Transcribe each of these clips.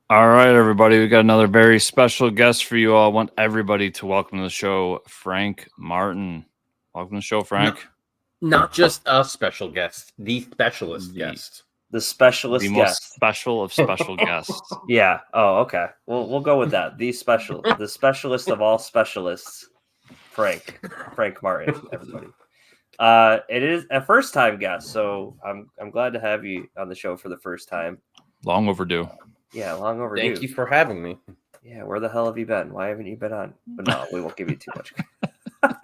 All right, everybody. We got another very special guest for you all. I want everybody to welcome to the show, Frank Martin. Welcome to the show, Frank. Not just a special guest, the specialist The, guest. The the specialist most guest. special of special guests. Yeah. Oh, okay. We'll go with that. The specialist of all specialists, Frank Martin. Everybody. It is a first time guest, so I'm glad to have you on the show for the first time. Long overdue. Yeah, long overdue. Thank you for having me. Yeah, where the hell have you been? Why haven't you been on? But no, we won't give you too much.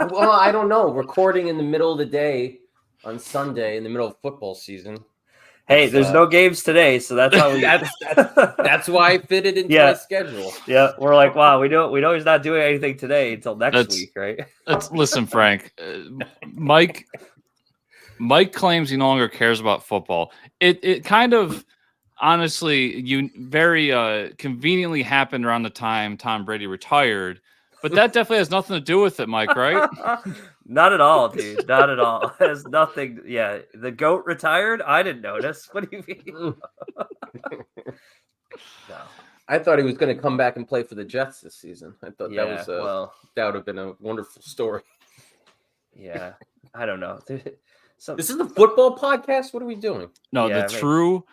Well, I don't know. Recording in the middle of the day on Sunday in the middle of football season. Hey, there's no games today, so that's how we. That's why I fit it into my schedule. Yeah, we're like, wow, we know he's not doing anything today until next week, right? Listen, Frank, Mike claims he no longer cares about football. It kind of honestly, you very conveniently happened around the time Tom Brady retired, but that definitely has nothing to do with it, Mike, right? Not at all, dude. Not at all. It has nothing. Yeah, the GOAT retired. I didn't notice. What do you mean? No. I thought he was going to come back and play for the Jets this season. I thought that would have been a wonderful story. Yeah, I don't know. This is a football podcast. What are we doing? No,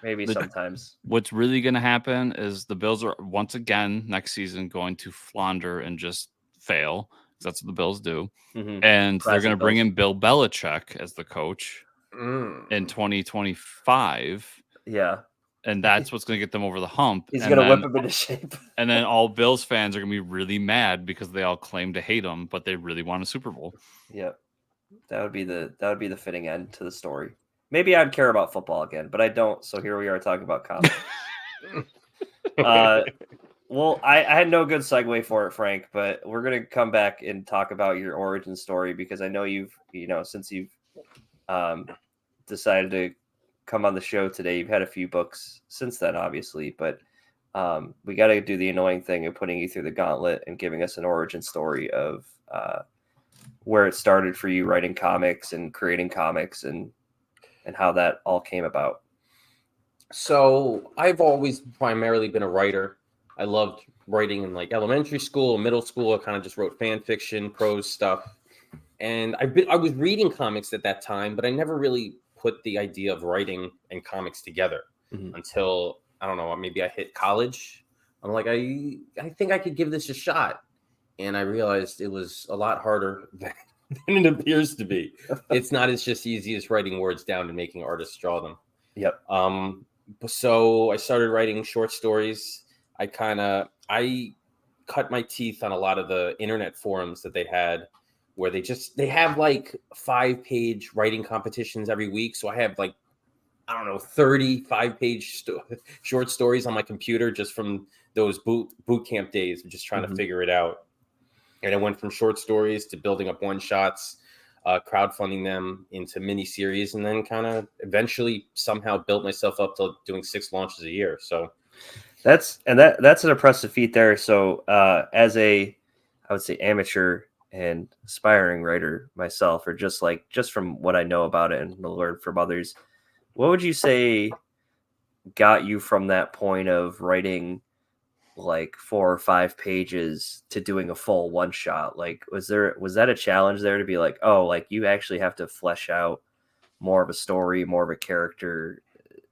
maybe sometimes. What's really going to happen is the Bills are once again next season going to flounder and just fail. That's what the Bills do. Mm-hmm. And they're going to bring in Bill Belichick as the coach in 2025. Yeah. And that's what's going to get them over the hump. He's going to whip them into shape. And then all Bills fans are going to be really mad because they all claim to hate him, but they really want a Super Bowl. Yeah. That would be the fitting end to the story. Maybe I'd care about football again, but I don't. So here we are talking about comics. Well, I had no good segue for it, Frank, but we're going to come back and talk about your origin story because I know since you've decided to come on the show today, you've had a few books since then, obviously, but we got to do the annoying thing of putting you through the gauntlet and giving us an origin story of where it started for you writing comics and creating comics and how that all came about. So I've always primarily been a writer. I loved writing in like elementary school, middle school. I kind of just wrote fan fiction, prose stuff. And I was reading comics at that time, but I never really put the idea of writing and comics together until, I don't know, maybe I hit college. I'm like, I think I could give this a shot. And I realized it was a lot harder than it appears to be. It's not as just easy as writing words down and making artists draw them. Yep. So I started writing short stories. I cut my teeth on a lot of the internet forums that they had where they have like 5-page writing competitions every week. So I have like, I don't know, 35-page short stories on my computer just from those boot camp days of just trying to figure it out. And I went from short stories to building up one-shots, crowdfunding them into mini-series, and then kind of eventually somehow built myself up to doing 6 launches a year. So that's an impressive feat there. So as I would say amateur and aspiring writer myself, or just from what I know about it and learn from others, what would you say got you from that point of writing like 4 or 5 pages to doing a full one shot? Like, was that a challenge there to be like, oh, like you actually have to flesh out more of a story, more of a character?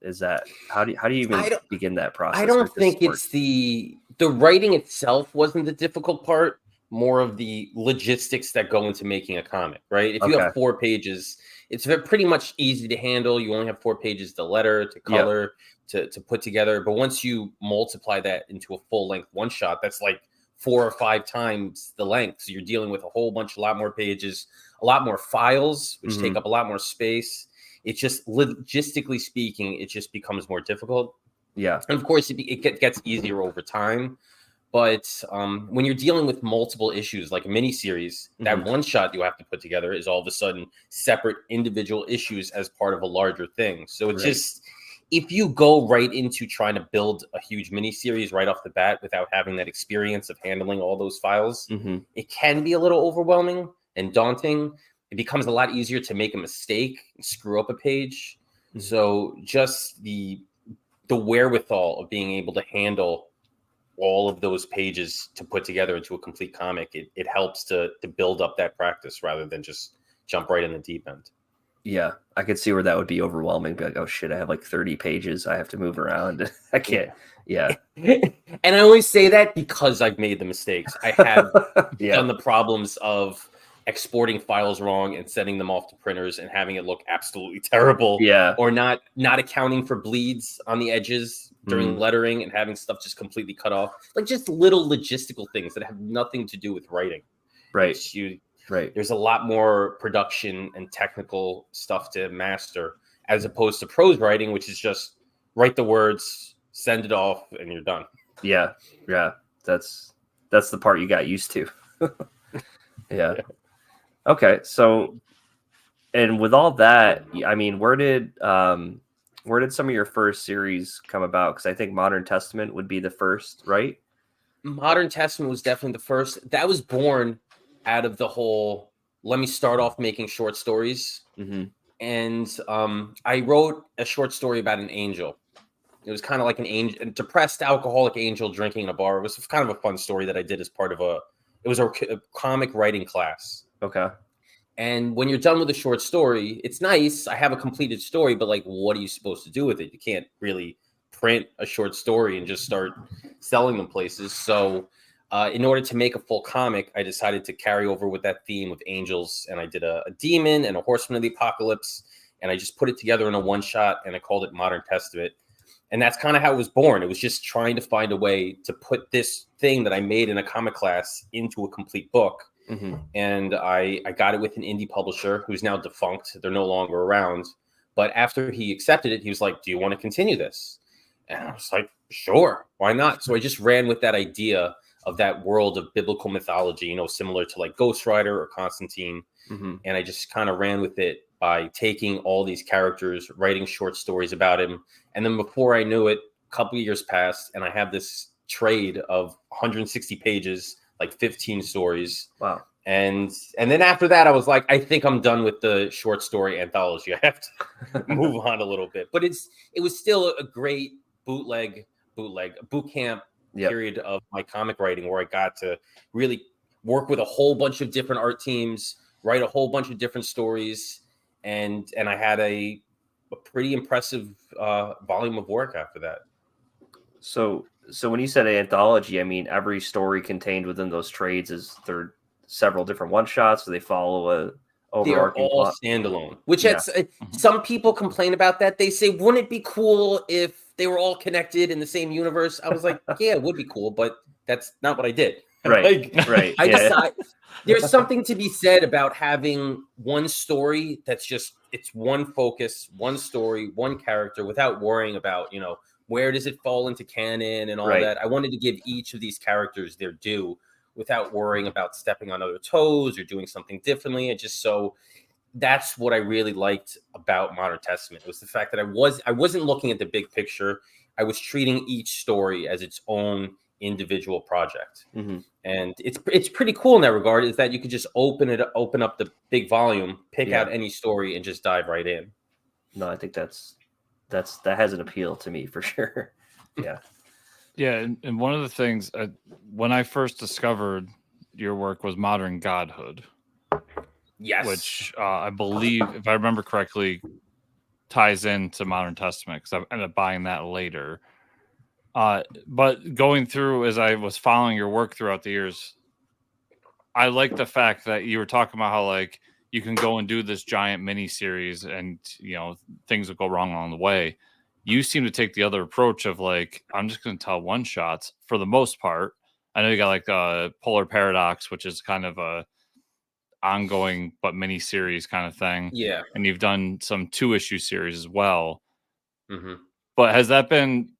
Is that how do you even begin that process? I don't think it's the writing itself wasn't the difficult part, more of the logistics that go into making a comic, right? If you have 4 pages, it's pretty much easy to handle. You only have 4 pages to letter, to color, to put together. But once you multiply that into a full length one shot, that's like 4 or 5 times the length. So you're dealing with a lot more pages, a lot more files, which take up a lot more space. It's just logistically speaking, it just becomes more difficult. Yeah. And of course, it gets easier over time. But when you're dealing with multiple issues, like a miniseries, that one shot you have to put together is all of a sudden separate individual issues as part of a larger thing. So it's just, if you go right into trying to build a huge miniseries right off the bat without having that experience of handling all those files, it can be a little overwhelming and daunting. It becomes a lot easier to make a mistake and screw up a page. So just the wherewithal of being able to handle all of those pages to put together into a complete comic, it helps to build up that practice rather than just jump right in the deep end. Yeah, I could see where that would be overwhelming. Be like, oh shit, I have like 30 pages. I have to move around. I can't. Yeah. And I always say that because I've made the mistakes. I have Yeah. done the problems of exporting files wrong and sending them off to printers and having it look absolutely terrible. Yeah. Or not accounting for bleeds on the edges during lettering and having stuff just completely cut off. Like just little logistical things that have nothing to do with writing. Right. Right. There's a lot more production and technical stuff to master as opposed to prose writing, which is just write the words, send it off, and you're done. Yeah. Yeah. That's the part you got used to. Yeah. Okay. So, and with all that, I mean, where did some of your first series come about? Because I think Modern Testament would be the first, right? Modern Testament was definitely the first. That was born out of the whole, let me start off making short stories. Mm-hmm. And I wrote a short story about an angel. It was kind of like a depressed alcoholic angel drinking in a bar. It was kind of a fun story that I did as part of a comic writing class. Okay. And when you're done with a short story, it's nice. I have a completed story, but like, what are you supposed to do with it? You can't really print a short story and just start selling them places. So in order to make a full comic, I decided to carry over with that theme with angels. And I did a demon and a horseman of the apocalypse. And I just put it together in a one shot and I called it Modern Testament. And that's kind of how it was born. It was just trying to find a way to put this thing that I made in a comic class into a complete book. Mm-hmm. And I got it with an indie publisher who's now defunct. They're no longer around. But after he accepted it, he was like, do you want to continue this? And I was like, sure, why not? So I just ran with that idea of that world of biblical mythology, you know, similar to like Ghost Rider or Constantine. Mm-hmm. And I just kind of ran with it by taking all these characters, writing short stories about him. And then before I knew it, a couple of years passed and I have this trade of 160 pages, like 15 stories. Wow. And then after that, I was like, I think I'm done with the short story anthology. I have to move on a little bit. But it was still a great boot camp period of my comic writing where I got to really work with a whole bunch of different art teams, write a whole bunch of different stories. And I had a pretty impressive volume of work after that. So when you said anthology, I mean, every story contained within those trades is there several different one shots? Do they follow a overarching They're all plot? standalone, which some people complain about that. They say, wouldn't it be cool if they were all connected in the same universe? I was like, yeah, it would be cool, but that's not what I did. Right. Right. I decided there's something to be said about having one story that's just, it's one focus, one story, one character without worrying about, you know, where does it fall into canon and all that. I wanted to give each of these characters their due without worrying about stepping on other toes or doing something differently. And just so that's what I really liked about Modern Testament was the fact that I wasn't looking at the big picture. I was treating each story as its own individual project. Mm-hmm. And it's pretty cool in that regard, is that you could just open up the big volume, pick out any story and just dive right in. No, I think that has an appeal to me for sure. Yeah. Yeah. And one of the things when I first discovered your work was Modern Godhood. Yes. Which I believe, if I remember correctly, ties into Modern Testament because I ended up buying that later. But going through as I was following your work throughout the years, I like the fact that you were talking about how like you can go and do this giant mini series and you know things will go wrong along the way. You seem to take the other approach of like I'm just going to tell one shots for the most part. I know you got like Polar Paradox, which is kind of a ongoing but mini series kind of thing. Yeah, and you've done some 2-issue series as well. Mm-hmm. But has that been?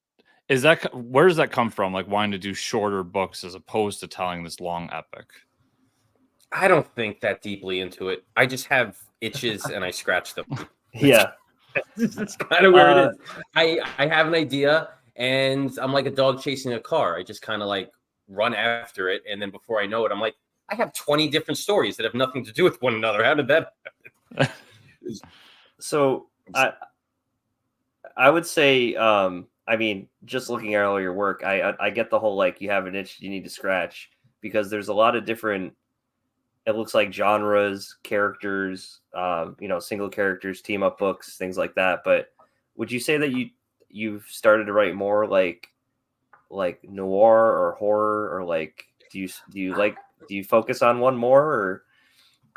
Where does that come from? Like wanting to do shorter books as opposed to telling this long epic? I don't think that deeply into it. I just have itches and I scratch them. Yeah. That's kind of where it is. I have an idea and I'm like a dog chasing a car. I just kind of like run after it. And then before I know it, I'm like, I have 20 different stories that have nothing to do with one another. How did that happen? So I would say, I mean, just looking at all your work, I get the whole like you have an itch you need to scratch, because there's a lot of different. It looks like genres, characters, single characters, team up books, things like that. But would you say that you've started to write more like noir or horror, or like do you focus on one more, or?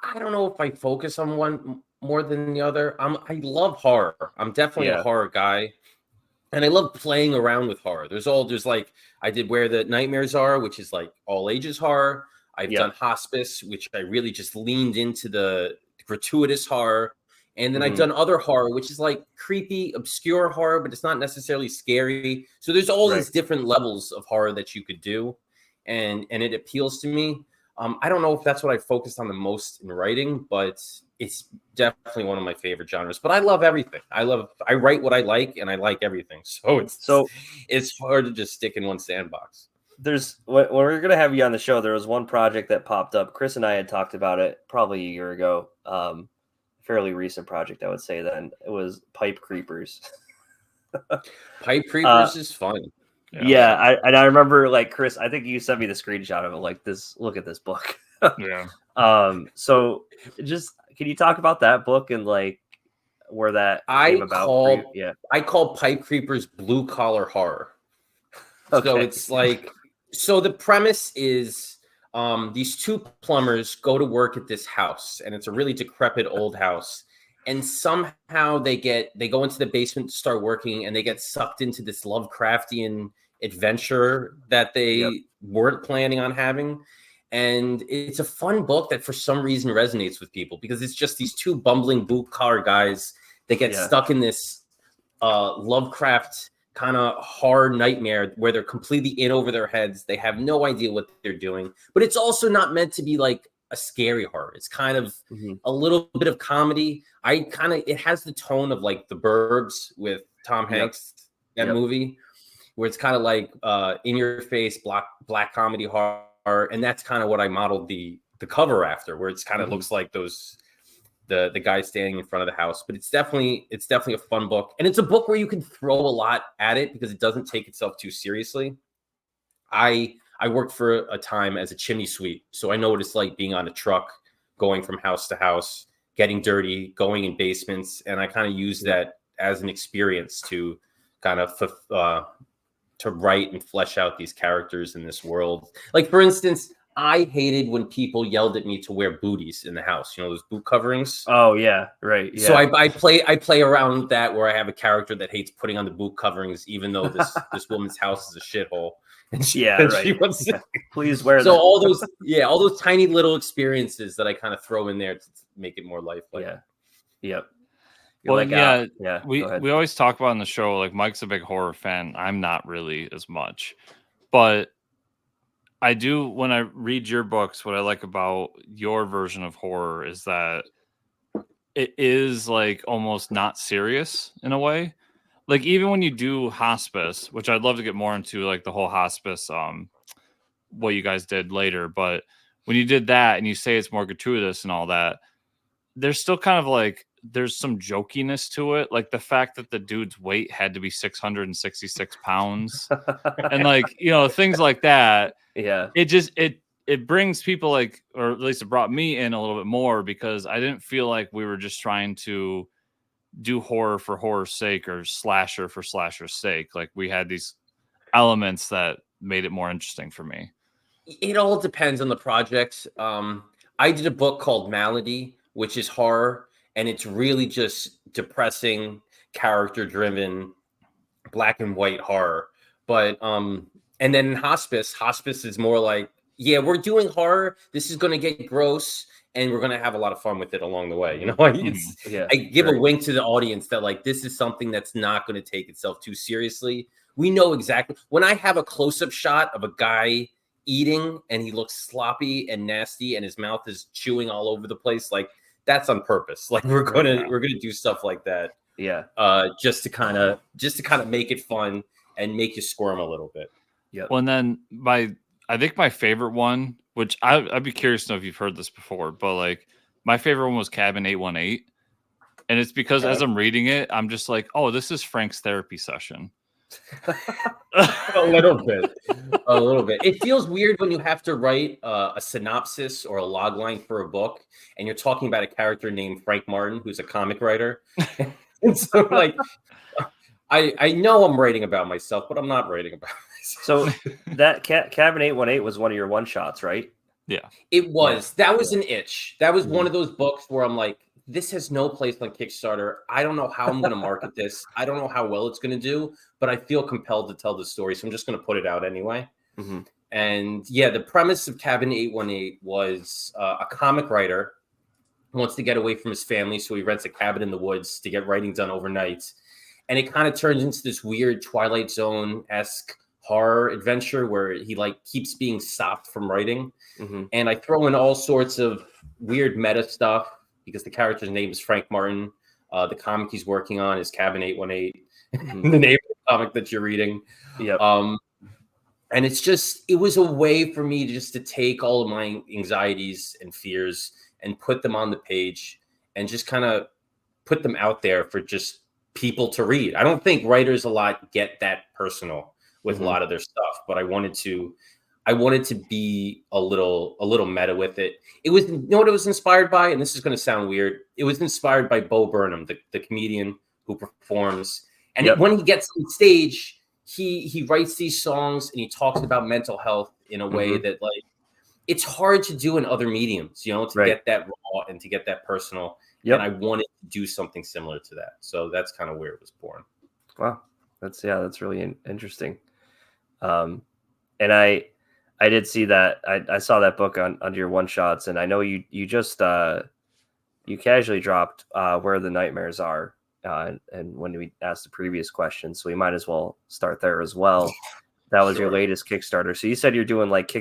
I don't know if I focus on one more than the other. I love horror. I'm definitely a Yeah. horror guy. And I love playing around with horror. There's like I did Where the Nightmares Are, which is like all ages horror. I've Yeah. done Hospice, which I really just leaned into the gratuitous horror. And then I've Mhm. done other horror, which is like creepy, obscure horror, but it's not necessarily scary. So there's all Right. these different levels of horror that you could do, and it appeals to me. I don't know if that's what I focused on the most in writing, but it's definitely one of my favorite genres. But I love everything. I write what I like, and I like everything. So it's hard to just stick in one sandbox. There's when we were gonna have you on the show, there was one project that popped up. Chris and I had talked about it probably a year ago. Fairly recent project, I would say. Then it was Pipe Creepers. Pipe Creepers is fun. Yeah, I remember like Chris. I think you sent me the screenshot of it. Like this, look at this book. Yeah. So just can you talk about that book and like where that came about? For you? Yeah. I call Pipe Creepers blue collar horror. Okay. So it's like, so the premise is these two plumbers go to work at this house, and it's a really decrepit old house. And somehow they go into the basement to start working, and they get sucked into this Lovecraftian adventure that they weren't planning on having. And it's a fun book that for some reason resonates with people, because it's just these two bumbling blue collar guys that get stuck in this Lovecraft kind of horror nightmare where they're completely in over their heads. They have no idea what they're doing, but it's also not meant to be like a scary horror. It's kind of a little bit of comedy. It has the tone of like The Burbs with Tom Hanks, that movie, where it's kind of like in your face black comedy horror. And that's kind of what I modeled the cover after, where it's kind of looks like the guy standing in front of the house. But it's definitely a fun book, and it's a book where you can throw a lot at it because it doesn't take itself too seriously. I worked for a time as a chimney sweep, so I know what it's like being on a truck, going from house to house, getting dirty, going in basements, and I kind of use that as an experience to kind of to write and flesh out these characters in this world. Like, for instance, I hated when people yelled at me to wear booties in the house. You know, those boot coverings. Oh yeah, right. Yeah. So I play around with that, where I have a character that hates putting on the boot coverings, even though this woman's house is a shithole. And she wants to, please wear. So all those tiny little experiences that I kind of throw in there to make it more lifelike. Yeah. Yep. Well, we always talk about in the show, like Mike's a big horror fan. I'm not really as much, but I do, when I read your books, what I like about your version of horror is that it is like almost not serious in a way. Like even when you do Hospice, which I'd love to get more into, like the whole Hospice, what you guys did later. But when you did that and you say it's more gratuitous and all that, there's still kind of like, there's some jokiness to it. Like the fact that the dude's weight had to be 666 pounds and like, you know, things like that. Yeah. It brings people like, or at least it brought me in a little bit more, because I didn't feel like we were just trying to do horror for horror's sake or slasher for slasher's sake. Like we had these elements that made it more interesting for me. It all depends on the project. I did a book called Malady, which is horror, and it's really just depressing, character-driven, black and white horror. But and then in Hospice is more like, yeah, we're doing horror. This is going to get gross, and we're going to have a lot of fun with it along the way. You know, I give a wink to the audience that like this is something that's not going to take itself too seriously. We know exactly when I have a close-up shot of a guy eating and he looks sloppy and nasty and his mouth is chewing all over the place, like that's on purpose. Like we're gonna do stuff like that. Yeah. Just to kind of make it fun and make you squirm a little bit. Yeah. Well, and then I think my favorite one, which I'd be curious to know if you've heard this before, but like my favorite one was Cabin 818. And it's because as I'm reading it, I'm just like, oh, this is Frank's therapy session. A little bit. A little bit. It feels weird when you have to write a synopsis or a log line for a book, and you're talking about a character named Frank Martin, who's a comic writer. And so, like, I know I'm writing about myself, but I'm not writing about myself. So that Cabin 818 was one of your one shots, right? Yeah. It was. Yeah. That was an itch. That was one of those books where I'm like, this has no place on Kickstarter. I don't know how I'm going to market this. I don't know how well it's going to do, but I feel compelled to tell the story. So I'm just going to put it out anyway. Mm-hmm. And yeah, the premise of Cabin 818 was a comic writer who wants to get away from his family. So he rents a cabin in the woods to get writing done overnight. And it kind of turns into this weird Twilight Zone-esque horror adventure where he like keeps being stopped from writing. Mm-hmm. And I throw in all sorts of weird meta stuff because the character's name is Frank Martin. The comic he's working on is Cabin 818, Mm-hmm. the name of the comic that you're reading. Yep. And it was a way for me just to take all of my anxieties and fears and put them on the page and just kind of put them out there for just people to read. I don't think writers a lot get that personal with a lot of their stuff, but I wanted to be a little meta with it. It was, you know what it was inspired by? And this is going to sound weird. It was inspired by Bo Burnham, the comedian who performs. And when he gets on stage, he writes these songs and he talks about mental health in a way that, like, it's hard to do in other mediums, you know, to get that raw and to get that personal. And I wanted to do something similar to that. So that's kind of where it was born. Wow. That's really interesting. And I did see that. I saw that book under your one shots, and I know you just you casually dropped Where the Nightmares Are, and when we asked the previous question, so we might as well start there as well. That was your latest Kickstarter. So you said you're doing like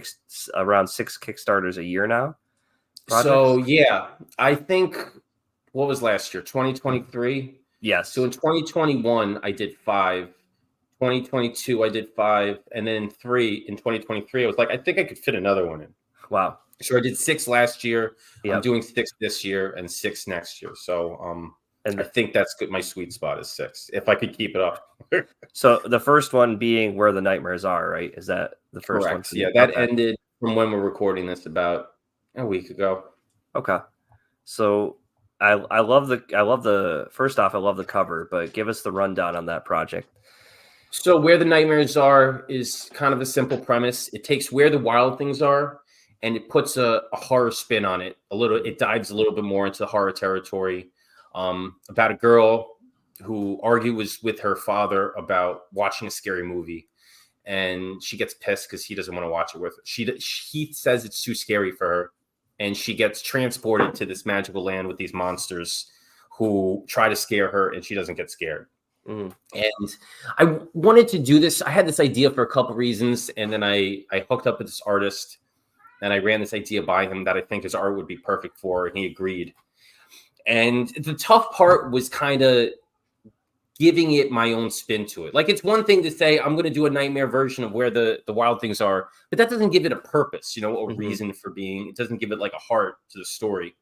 around 6 Kickstarters a year now? Projects? So yeah, I think, what was last year? 2023? Yes. So in 2021, I did 5. 2022, I did 5. And then 3 in 2023. I was like, I think I could fit another one in. Wow. So I did 6 last year. Yep. I'm doing 6 this year and 6 next year. So and I think that's good. My sweet spot is 6, if I could keep it up. So the first one being Where the Nightmares Are, right? Is that the first one? Yeah, that ended from when we're recording this about a week ago. Okay. So I love the first off, I love the cover, but give us the rundown on that project. So Where the Nightmares Are is kind of a simple premise. It takes Where the Wild Things Are and it puts a horror spin on it. It dives a little bit more into horror territory, about a girl who argues with her father about watching a scary movie, and she gets pissed because he doesn't want to watch it with her. He says it's too scary for her, and she gets transported to this magical land with these monsters who try to scare her, and she doesn't get scared. And I wanted to do this. I had this idea for a couple of reasons, and then I hooked up with this artist, and I ran this idea by him that I think his art would be perfect for, and he agreed. And the tough part was kind of giving it my own spin to it. Like, it's one thing to say, I'm going to do a nightmare version of Where the Wild Things Are, but that doesn't give it a purpose, a reason for being. It doesn't give it like a heart to the story.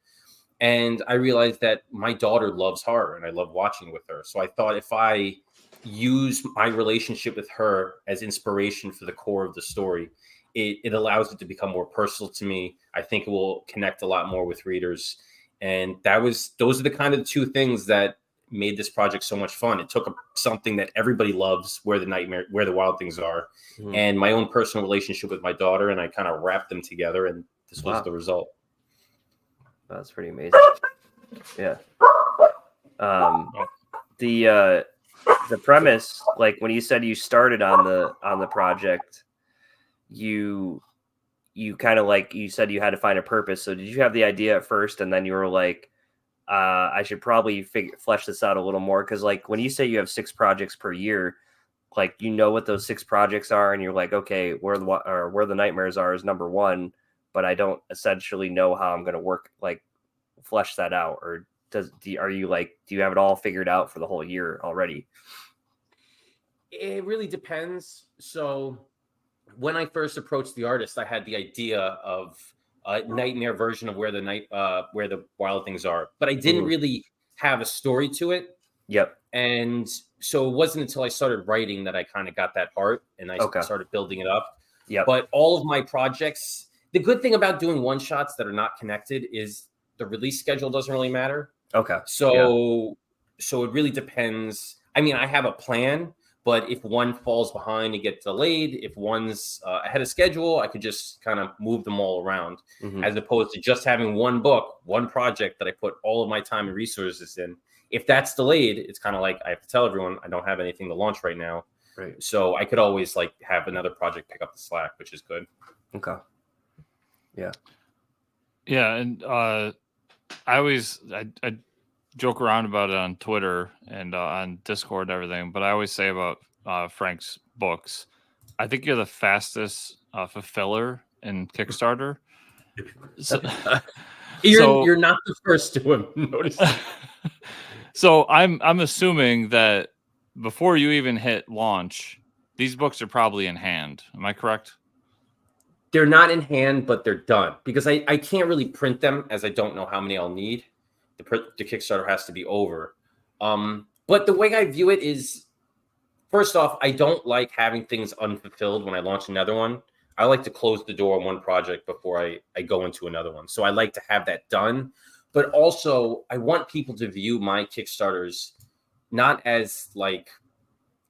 And I realized that my daughter loves horror and I love watching with her. So I thought if I use my relationship with her as inspiration for the core of the story, it allows it to become more personal to me. I think it will connect a lot more with readers. And those are the kind of the 2 things that made this project so much fun. It took something that everybody loves, Where the Wild Things Are, and my own personal relationship with my daughter, and I kind of wrapped them together, and this was the result. That's pretty amazing. Yeah. The premise, like when you said you started on the project, you kind of, like you said, you had to find a purpose. So did you have the idea at first, and then you were like, I should probably flesh this out a little more? Because like when you say you have 6 projects per year, like what those 6 projects are, and you're like, okay, Where the Nightmares Are is number 1, but I don't essentially know how I'm going to flesh that out. Or do you have it all figured out for the whole year already? It really depends. So when I first approached the artist, I had the idea of a nightmare version of Where the Wild Things Are, but I didn't really have a story to it. Yep. And so it wasn't until I started writing that I kind of got that heart, and I Okay. started building it up. Yeah. But all of my projects, the good thing about doing one shots that are not connected is the release schedule doesn't really matter. Okay. So it really depends. I mean, I have a plan, but if one falls behind and gets delayed, if one's ahead of schedule, I could just kind of move them all around, as opposed to just having one book, one project that I put all of my time and resources in. If that's delayed, it's kind of like I have to tell everyone I don't have anything to launch right now. Right. So I could always like have another project pick up the slack, which is good. Okay. Yeah. Yeah, and I joke around about it on Twitter and on Discord and everything, but I always say about Frank's books, I think you're the fastest fulfiller in Kickstarter. So, You're not the first to have noticed. So I'm assuming that before you even hit launch, these books are probably in hand. Am I correct? They're not in hand, but they're done because I can't really print them as I don't know how many I'll need. The Kickstarter has to be over. But the way I view it is, first off, I don't like having things unfulfilled when I launch another one. I like to close the door on one project before I go into another one. So I like to have that done. But also, I want people to view my Kickstarters not as like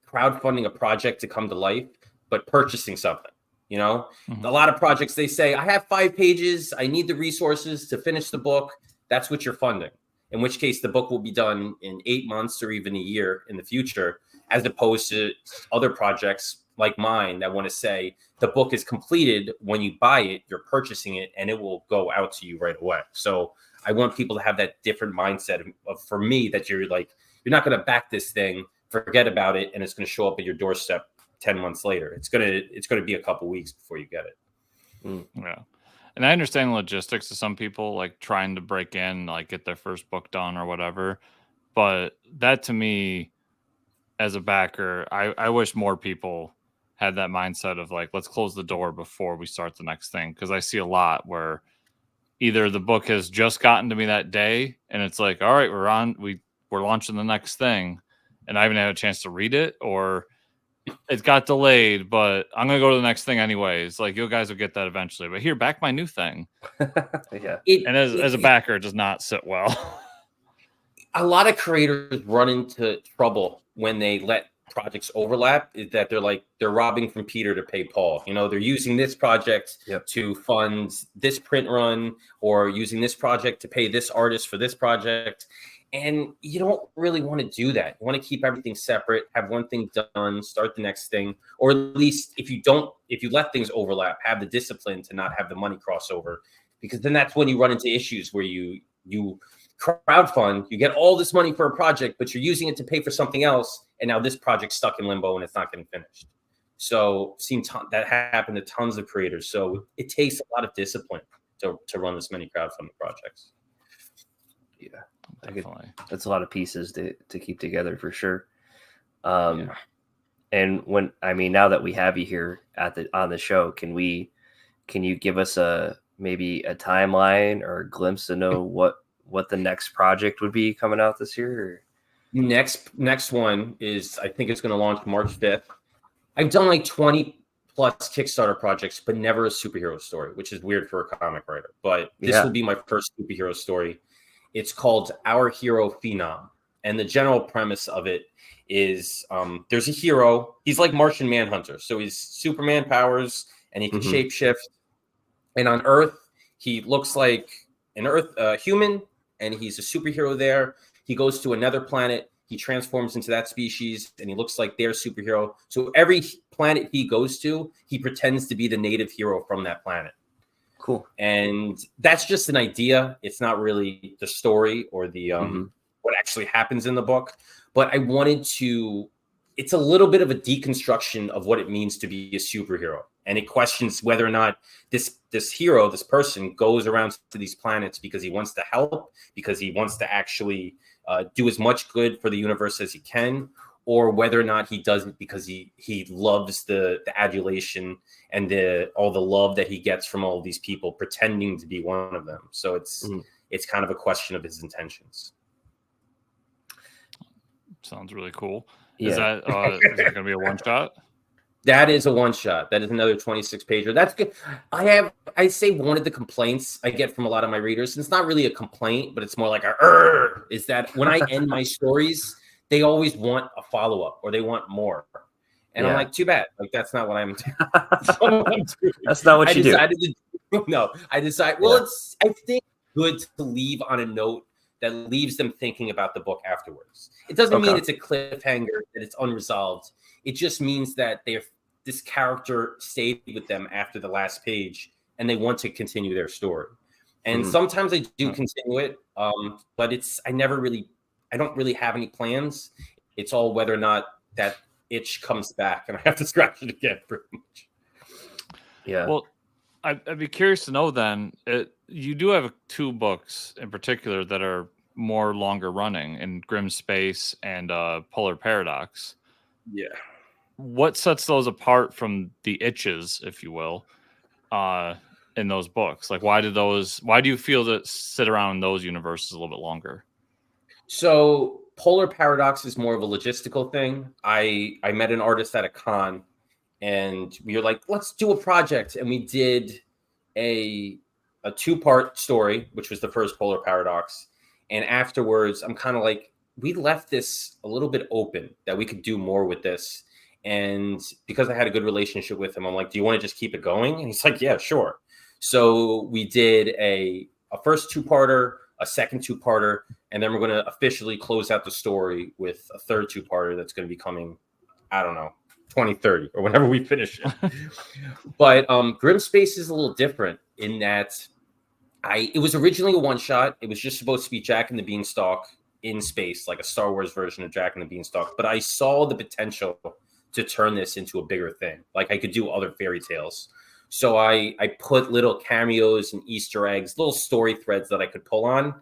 crowdfunding a project to come to life, but purchasing something. You know, a lot of projects, they say, I have 5 pages. I need the resources to finish the book. That's what you're funding, in which case the book will be done in 8 months or even a year in the future, as opposed to other projects like mine that want to say the book is completed. When you buy it, you're purchasing it and it will go out to you right away. So I want people to have that different mindset of for me, that you're like, you're not going to back this thing, forget about it, and it's going to show up at your doorstep 10 months later. It's going to be a couple weeks before you get it. Yeah. And I understand the logistics of some people like trying to break in, like get their first book done or whatever. But that, to me, as a backer, I wish more people had that mindset of like, let's close the door before we start the next thing. Because I see a lot where either the book has just gotten to me that day and it's like, all right, we're launching the next thing, and I haven't had a chance to read it, or it got delayed, but I'm gonna go to the next thing anyways. Like, you guys will get that eventually. But here, back my new thing. Yeah. And as a backer, it does not sit well. A lot of creators run into trouble when they let projects overlap, is that they're robbing from Peter to pay Paul. You know, they're using this project to fund this print run, or using this project to pay this artist for this project. And you don't really want to do that. You want to keep everything separate, have one thing done, start the next thing, or at least if you let things overlap, have the discipline to not have the money crossover, because then that's when you run into issues where you crowdfund, you get all this money for a project, but you're using it to pay for something else, and now this project's stuck in limbo and it's not getting finished. So that happened to tons of creators. So it takes a lot of discipline to run this many crowdfunding projects. Yeah, Definitely. That's a lot of pieces to keep together for sure. And now that we have you here on the show, can you give us maybe a timeline or a glimpse to know what the next project would be coming out this year? Or? Next one is, I think it's going to launch March 5th. I've done like 20 plus Kickstarter projects, but never a superhero story, which is weird for a comic writer. But this will be my first superhero story. It's called Our Hero Phenom. And the general premise of it is there's a hero. He's like Martian Manhunter. So he's Superman powers and he can shapeshift. And on Earth, he looks like an human, and he's a superhero there. He goes to another planet. He transforms into that species, and he looks like their superhero. So every planet he goes to, he pretends to be the native hero from that planet. Cool. And that's just an idea. It's not really the story or the what actually happens in the book. But I wanted to. It's a little bit of a deconstruction of what it means to be a superhero, and it questions whether or not this hero, this person, goes around to these planets because he wants to help, because he wants to actually do as much good for the universe as he can, or whether or not he does it because he loves the adulation and all the love that he gets from all of these people pretending to be one of them. So it's kind of a question of his intentions. Sounds really cool. Is Yeah. that going to be a one shot? That is a one shot. That is another 26 pager. That's good. I say one of the complaints I get from a lot of my readers, and it's not really a complaint, but it's more like is that when I end my stories, they always want a follow up or they want more. And I'm like, too bad. Like, that's not what I'm doing. That's not what you do. I decided, it's, I think, good to leave on a note that leaves them thinking about the book afterwards. It doesn't mean it's a cliffhanger, that it's unresolved. It just means that this character stayed with them after the last page and they want to continue their story. And sometimes I do continue it, but I don't really have any plans. It's all whether or not that itch comes back and I have to scratch it again pretty much. Yeah. Well, I'd be curious to know then, you do have 2 books in particular that are more longer running in Grim Space and Polar Paradox. Yeah. What sets those apart from the itches, if you will, in those books? Like, why do you feel that sit around in those universes a little bit longer? So Polar Paradox is more of a logistical thing. I met an artist at a con and we were like, let's do a project. And we did a 2-part story, which was the first Polar Paradox. And afterwards, I'm kind of like, we left this a little bit open that we could do more with this. And because I had a good relationship with him, I'm like, do you want to just keep it going? And he's like, yeah, sure. So we did a first 2-parter, a second 2-parter, and then we're going to officially close out the story with a third 2-parter that's going to be coming, I don't know, 2030 or whenever we finish it. But Grim Space is a little different in that it was originally a one-shot. It was just supposed to be Jack and the Beanstalk in space, like a Star Wars version of Jack and the Beanstalk. But I saw the potential to turn this into a bigger thing. Like I could do other fairy tales. So I put little cameos and Easter eggs, little story threads that I could pull on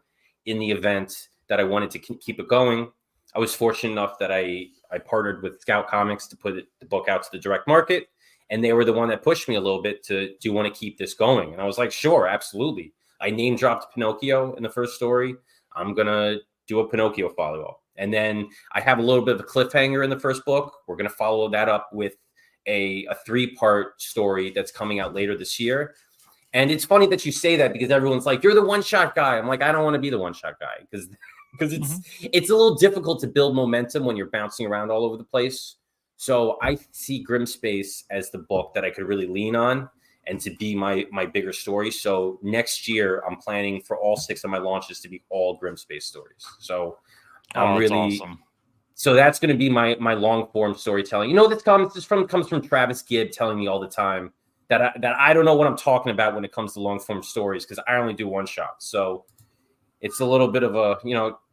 in the event that I wanted to keep it going. I was fortunate enough that I partnered with Scout Comics to put the book out to the direct market. And they were the one that pushed me a little bit to, do you want to keep this going? And I was like, sure, absolutely. I name dropped Pinocchio in the first story. I'm going to do a Pinocchio follow-up. And then I have a little bit of a cliffhanger in the first book. We're going to follow that up with a 3-part story that's coming out later this year. And it's funny that you say that because everyone's like, you're the one-shot guy. I'm like, I don't want to be the one-shot guy because it's a little difficult to build momentum when you're bouncing around all over the place. So I see Grim Space as the book that I could really lean on and to be my bigger story. So next year, I'm planning for all 6 of my launches to be all Grim Space stories. So I'm really awesome. So that's going to be my long form storytelling. You know, this comes from Travis Gibb telling me all the time that I don't know what I'm talking about when it comes to long form stories because I only do one shot. So it's a little bit of a,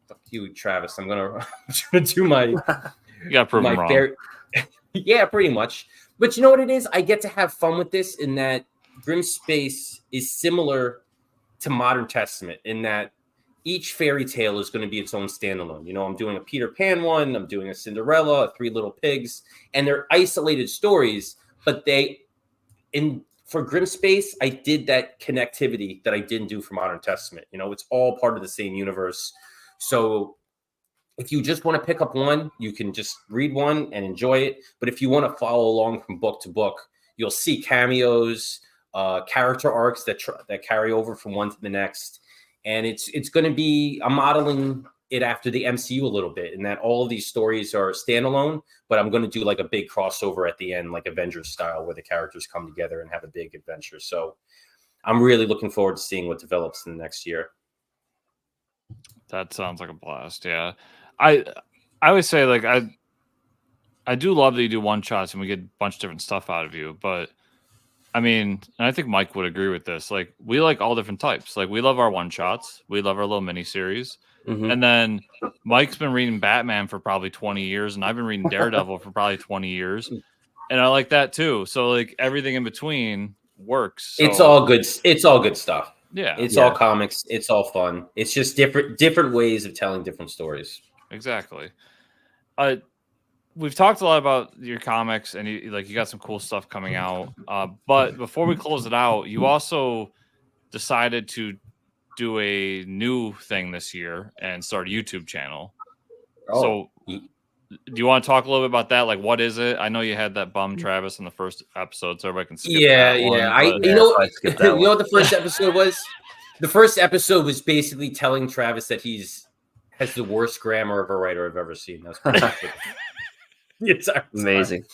fuck you, Travis. I'm gonna do my you got to prove him wrong. Yeah, pretty much. But you know what it is? I get to have fun with this in that Grim Space is similar to Modern Testament in that each fairy tale is going to be its own standalone. I'm doing a Peter Pan one, I'm doing a Cinderella, a 3 Little Pigs, and they're isolated stories, but for Grim Space, I did that connectivity that I didn't do for Modern Testament. It's all part of the same universe. So if you just want to pick up one, you can just read one and enjoy it. But if you want to follow along from book to book, you'll see cameos, character arcs that carry over from one to the next. And it's going to be, I'm modeling it after the MCU a little bit in that all of these stories are standalone, but I'm going to do like a big crossover at the end, like Avengers style, where the characters come together and have a big adventure. So I'm really looking forward to seeing what develops in the next year. That sounds like a blast. Yeah. I always say, like, I do love that you do one shots and we get a bunch of different stuff out of you, but I mean, and I think Mike would agree with this. Like, we like all different types. Like, we love our one shots, we love our little mini series, and then Mike's been reading Batman for probably 20 years, and I've been reading Daredevil for probably 20 years, and I like that too. So, like, everything in between works. So. It's all good. It's all good stuff. Yeah, it's all comics. It's all fun. It's just different ways of telling different stories. Exactly. We've talked a lot about your comics, and you got some cool stuff coming out. But before we close it out, you also decided to do a new thing this year and start a YouTube channel. So do you want to talk a little bit about that? Like, what is it? I know you had that bum Travis in the first episode, so everybody can skip Yeah, that one. yeah. But You know, I skipped that you one. know what the first episode was? The first episode was basically telling Travis that has the worst grammar of a writer I've ever seen. That's pretty much it. The entire time. Amazing.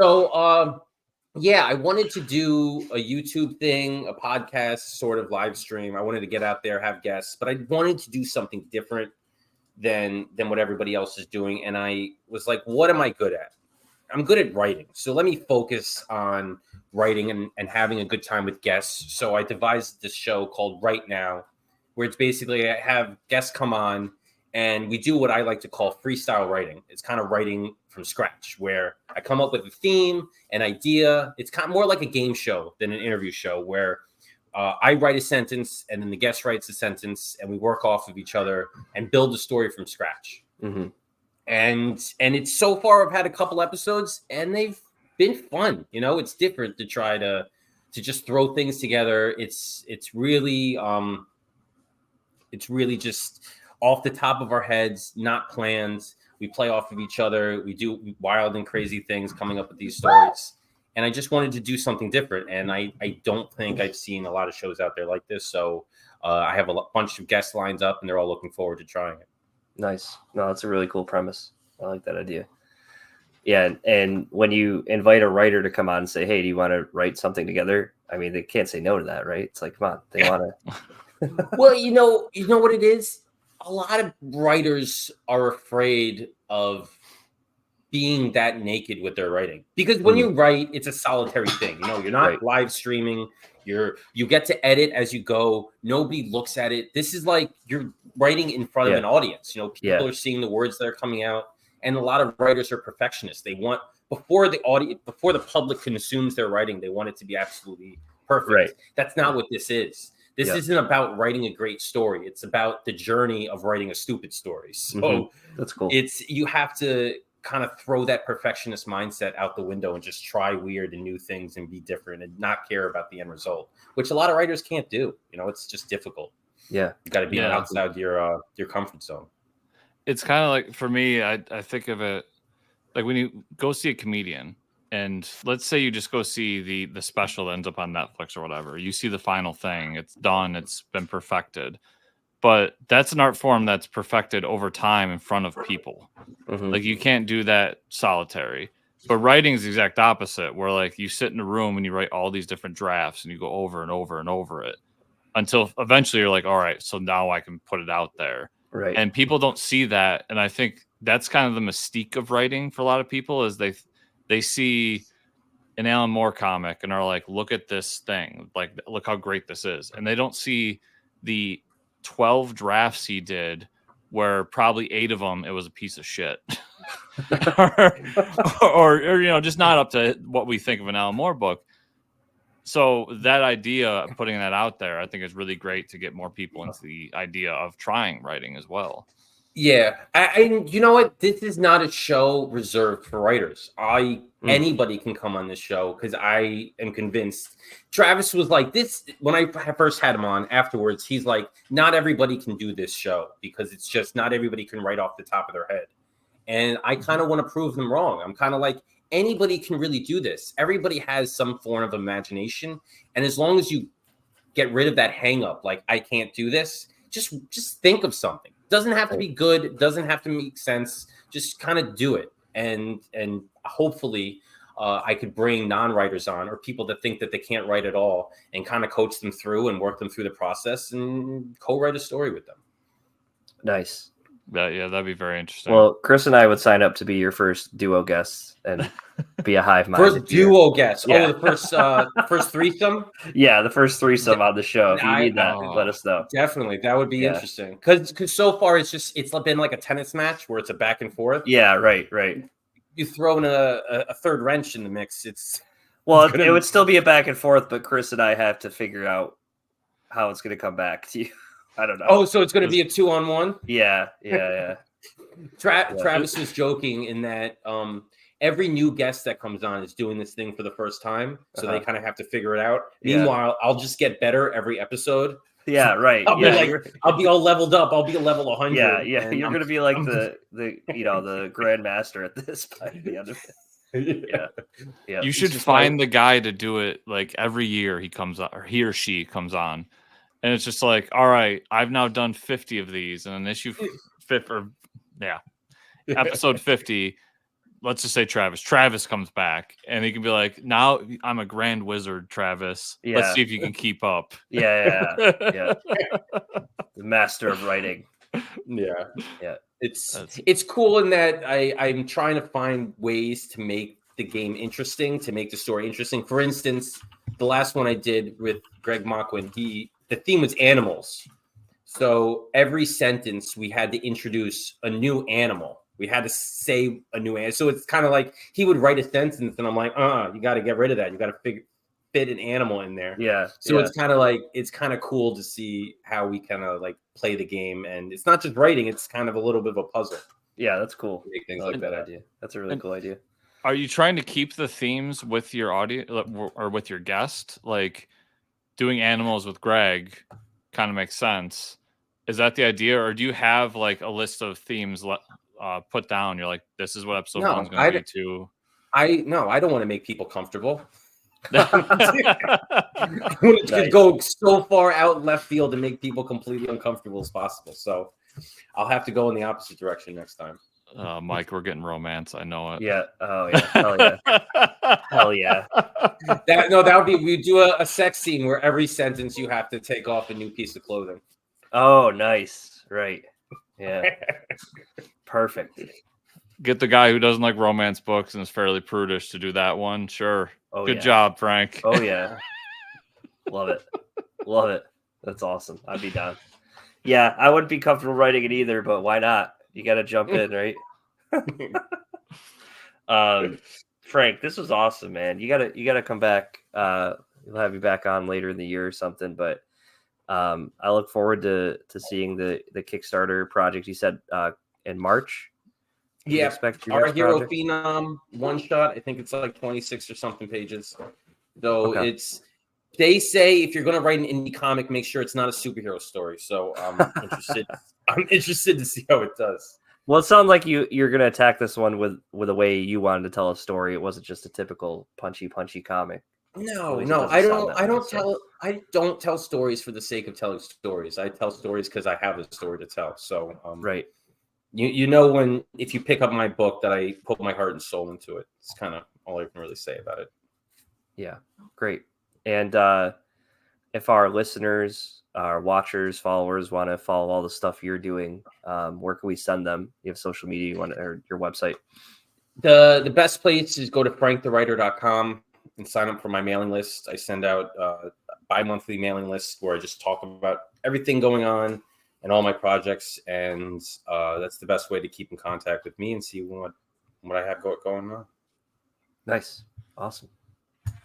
So, yeah, I wanted to do a YouTube thing, a podcast, sort of live stream. I wanted to get out there, have guests, but I wanted to do something different than what everybody else is doing. And I was like, what am I good at? I'm good at writing. So let me focus on writing and having a good time with guests. So I devised this show called Right Now, where it's basically I have guests come on and we do what I like to call freestyle writing. It's kind of writing from scratch, where I come up with a theme, an idea. It's kind of more like a game show than an interview show, where I write a sentence and then the guest writes a sentence and we work off of each other and build the story from scratch. Mm-hmm. And it's so far I've had a couple episodes and they've been fun. You know, it's different to try to just throw things together. It's really just off the top of our heads, not planned. We play off of each other. We do wild and crazy things coming up with these stories. And I just wanted to do something different. And I don't think I've seen a lot of shows out there like this. So I have a bunch of guests lined up and they're all looking forward to trying it. Nice. No, that's a really cool premise. I like that idea. Yeah. And when you invite a writer to come on and say, hey, do you want to write something together? I mean, they can't say no to that, right? It's like, come on, they want to. Well, you know what it is? A lot of writers are afraid of being that naked with their writing, because when you write, it's a solitary thing. You know, you're not live streaming. You get to edit as you go. Nobody looks at it. This is like you're writing in front of an audience. You know, people are seeing the words that are coming out, and a lot of writers are perfectionists. They want before the public consumes their writing, they want it to be absolutely perfect. Right. That's not what this is. This isn't about writing a great story. It's about the journey of writing a stupid story. So that's cool. You have to kind of throw that perfectionist mindset out the window and just try weird and new things and be different and not care about the end result, which a lot of writers can't do. You know, it's just difficult. Yeah. You got to be outside your comfort zone. It's kind of like, for me, I think of it like when you go see a comedian, and let's say you just go see the special that ends up on Netflix or whatever. You see the final thing. It's done. It's been perfected. But that's an art form that's perfected over time in front of people. Like, you can't do that solitary. But writing is the exact opposite, where like you sit in a room and you write all these different drafts and you go over and over and over it until eventually you're like, all right, so now I can put it out there. Right. And people don't see that. And I think that's kind of the mystique of writing for a lot of people, is they see an Alan Moore comic and are like, look at this thing. Like, look how great this is. And they don't see the 12 drafts he did where probably 8 of them, it was a piece of shit. or, you know, just not up to what we think of an Alan Moore book. So that idea of putting that out there, I think is really great to get more people into the idea of trying writing as well. Yeah. And you know what? This is not a show reserved for writers. Anybody can come on this show, because I am convinced. Travis was like this when I first had him on. Afterwards, he's like, not everybody can do this show, because it's just not everybody can write off the top of their head. And I kind of want to prove them wrong. I'm kind of like, anybody can really do this. Everybody has some form of imagination. And as long as you get rid of that hang up, like, I can't do this, just think of something. Doesn't have to be good. It doesn't have to make sense. Just kind of do it. And hopefully I could bring non-writers on, or people that think that they can't write at all, and kind of coach them through and work them through the process and co-write a story with them. Nice. That'd be very interesting. Well, Chris and I would sign up to be your first duo guests and be a hive mind. First duo guest. Yeah. Oh, the first thrisome? Yeah, the first threesome on the show. If you need that, let us know. Definitely. That would be interesting. Because so far it's been like a tennis match where it's a back and forth. Yeah, right. You throw in a third wrench in the mix. It would still be a back and forth, but Chris and I have to figure out how it's going to come back to you. I don't know. Oh, so it's going to be a 2-on-1? Yeah. Travis was joking in that every new guest that comes on is doing this thing for the first time, so they kind of have to figure it out. Meanwhile, I'll just get better every episode. Yeah, right. I'll be Yeah, like, you're, I'll be all leveled up. I'll be a level 100. yeah. and You're I'm- gonna be like I'm- the grandmaster at this by the end of it. Yeah. You It's should just find the guy to do it like every year he comes on, or he or she comes on. And it's just like, all right, I've now done 50 of these, and an issue episode 50. Let's just say Travis comes back, and he can be like, now I'm a grand wizard, Travis. Let's Yeah. see if you can keep up. Yeah. The master of writing. Yeah. Yeah. It's cool in that I'm trying to find ways to make the game interesting, to make the story interesting. For instance, the last one I did with Greg Mockwin, the theme was animals. So every sentence we had to introduce a new animal. We had to say a new animal. So it's kind of like he would write a sentence and I'm like, you got to get rid of that. You got to fit an animal in there. Yeah. So it's kind of like, it's kind of cool to see how we kind of like play the game. And it's not just writing, it's kind of a little bit of a puzzle. Yeah, that's cool. Make things I like like that that. idea. That's a really cool idea. Are you trying to keep the themes with your audience or with your guest? Like doing animals with Greg kind of makes sense. Is that the idea, or do you have like a list of themes put down? You're like, this is what episode one's going to be too. I don't want to make people comfortable. I want to go so far out left field to make people completely uncomfortable as possible. So I'll have to go in the opposite direction next time. Mike, we're getting romance. I know it. Yeah. Oh yeah. Hell yeah. Hell yeah. That would be, we do a sex scene where every sentence you have to take off a new piece of clothing. Oh, nice. Right. Yeah. Perfect. Get the guy who doesn't like romance books and is fairly prudish to do that one. Sure. Oh, Good yeah. job, Frank. Oh yeah. Love it. Love it. That's awesome. I'd be down. Yeah, I wouldn't be comfortable writing it either, but why not? You got to jump in, right? Frank, this was awesome, man. You gotta come back. We'll have you back on later in the year or something. But I look forward to seeing the Kickstarter project. You said in March. Yeah, expect our Hero Phenom one shot. I think it's like 26 or something pages. So they say if you're going to write an indie comic, make sure it's not a superhero story. So I'm interested. I'm interested to see how it does. Well, it sounds like you're going to attack this one with a way you wanted to tell a story. It wasn't just a typical punchy comic. No, I don't tell stories for the sake of telling stories. I tell stories because I have a story to tell. So right. You know, when if you pick up my book that I put my heart and soul into it. It's kind of all I can really say about it. Yeah, great. And if our listeners, our watchers, followers want to follow all the stuff you're doing, where can we send them? You have social media, or your website? The best place is go to franktherewriter.com and sign up for my mailing list. I send out bi-monthly mailing lists where I just talk about everything going on and all my projects, and that's the best way to keep in contact with me and see what I have going on. Nice. Awesome.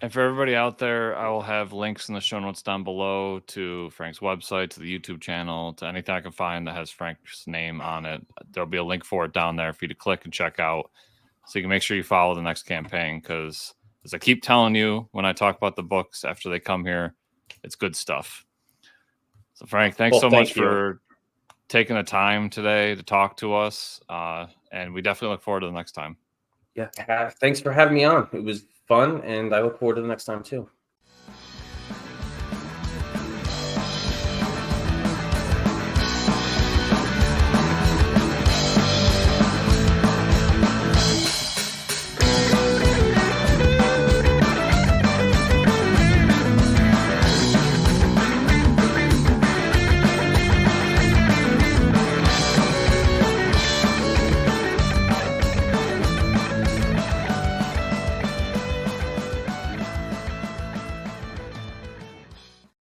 And for everybody out there, I will have links in the show notes down below to Frank's website, to the YouTube channel, to anything I can find that has Frank's name on it. There'll be a link for it down there for you to click and check out, so you can make sure you follow the next campaign, because as I keep telling you when I talk about the books after they come here, it's good stuff. So Frank, thanks so much for taking the time today to talk to us. And we definitely look forward to the next time. Yeah. Thanks for having me on. It was fun, and I look forward to the next time too.